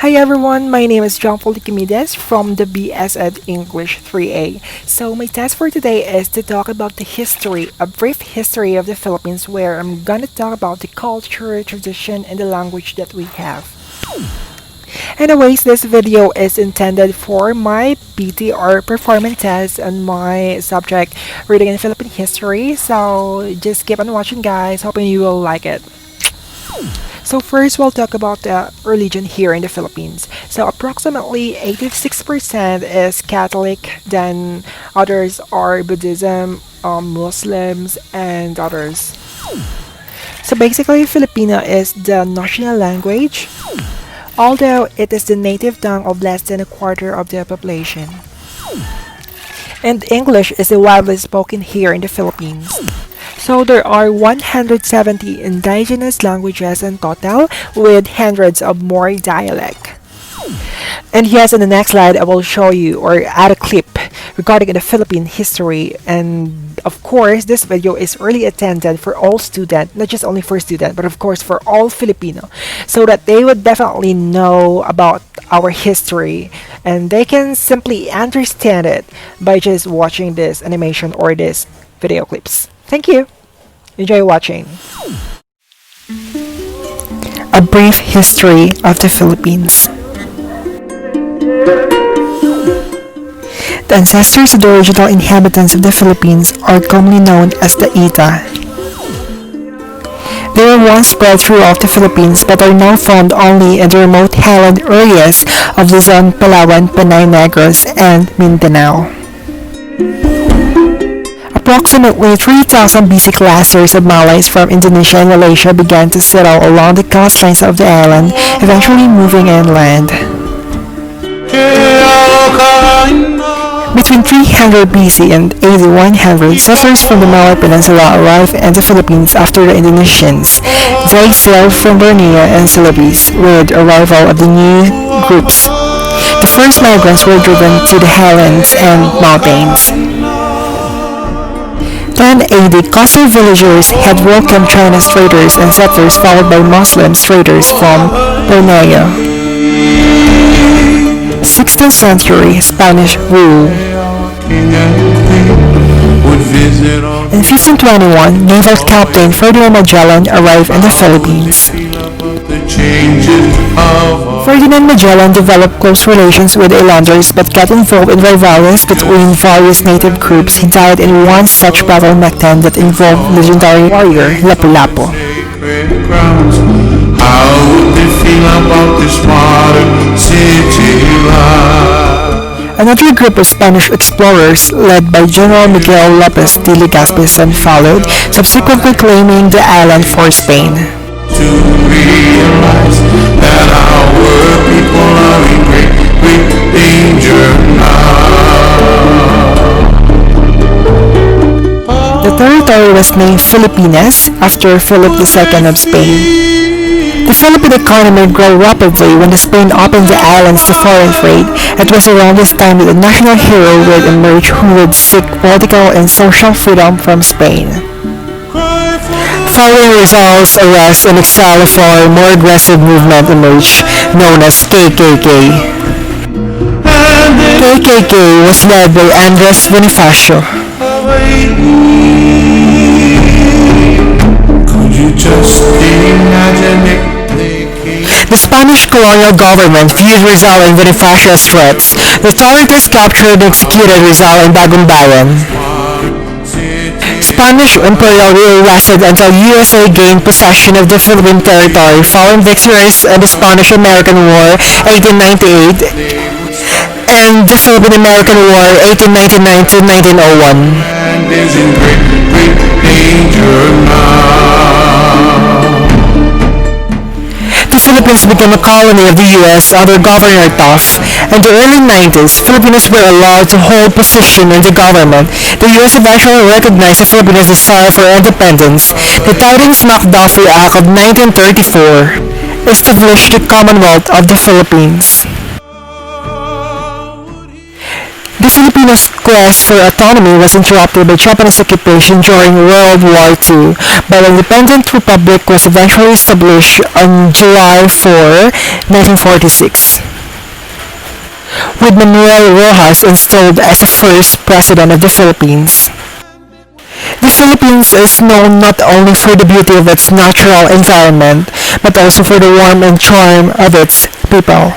Hi everyone, my name is John Polykimides from the BS Ed English 3A. So my task for today is to talk about the history, a brief history of the Philippines where I'm gonna talk about the culture, tradition, and the language that we have. Anyways, this video is intended for my PT or performance test on my subject reading and Philippine history. So just keep on watching guys, hoping you will like it. So first, we'll talk about the religion here in the Philippines. So approximately 86% is Catholic, then others are Buddhism, Muslims, and others. So basically, Filipino is the national language, although it is the native tongue of less than a quarter of the population. And English is the widely spoken here in the Philippines. So there are 170 indigenous languages in total with hundreds of more dialect. And yes, in the next slide, I will show you or add a clip regarding the Philippine history. And of course, this video is really intended for all students, not just only for students, but of course for all Filipino, so that they would definitely know about our history and they can simply understand it by just watching this animation or this video clips. Thank you. Enjoy watching. A brief history of the Philippines. The ancestors of the original inhabitants of the Philippines are commonly known as the Ita. They were once spread throughout the Philippines but are now found only in the remote highland areas of Luzon, Palawan, Panay Negros, and Mindanao. Approximately 3000 BC clusters of Malays from Indonesia and Malaysia began to settle along the coastlines of the island, eventually moving inland. Between 300 BC and AD 100, settlers from the Malay Peninsula arrived in the Philippines after the Indonesians. They sailed from Borneo and Celebes with arrival of the new groups. The first migrants were driven to the highlands and mountains. Then AD, coastal villagers had welcomed Chinese traders and settlers followed by Muslim traders from Borneo. 16th century Spanish rule. In 1521, naval captain Ferdinand Magellan arrived in the Philippines. Ferdinand Magellan developed close relations with islanders but got involved in rivalries between various native groups. He died in one such battle back then that involved legendary warrior Lapu-Lapu. How would they feel about this modern city life? Another group of Spanish explorers led by General Miguel Lopez de Legazpi followed, subsequently claiming the island for Spain. To realize that our people are in great, great danger now. The territory was named Philippines after Philip II of Spain. The Philippine economy grew rapidly when Spain opened the islands to foreign trade. It was around this time that a national hero would emerge who would seek political and social freedom from Spain. Following Rizal's arrest and exile, a more aggressive movement emerged, known as KKK. KKK was led by Andres Bonifacio. Could you just imagine it? The Spanish colonial government viewed Rizal and Bonifacio as threats. The authorities captured and executed Rizal in Bagumbayan. Spanish imperial rule lasted until USA gained possession of the Philippine territory following victories in the Spanish-American War 1898 and the Philippine-American War 1899 to 1901. The Philippines became a colony of the U.S. under Governor Taft. In the early 90s, Filipinos were allowed to hold position in the government. The U.S. eventually recognized the Philippines' desire for independence. The Tidings-McDuffie Act of 1934 established the Commonwealth of the Philippines. The Filipinos' quest for autonomy was interrupted by Japanese occupation during World War II, but an independent republic was eventually established on July 4, 1946, with Manuel Rojas installed as the first president of the Philippines. The Philippines is known not only for the beauty of its natural environment, but also for the warmth and charm of its people.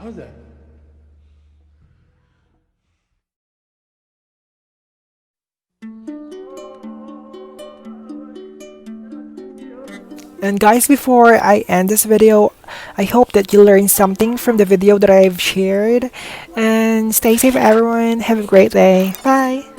How's that? And guys, before I end this video, I hope that you learned something from the video that I've shared. And stay safe everyone. Have a great day. Bye.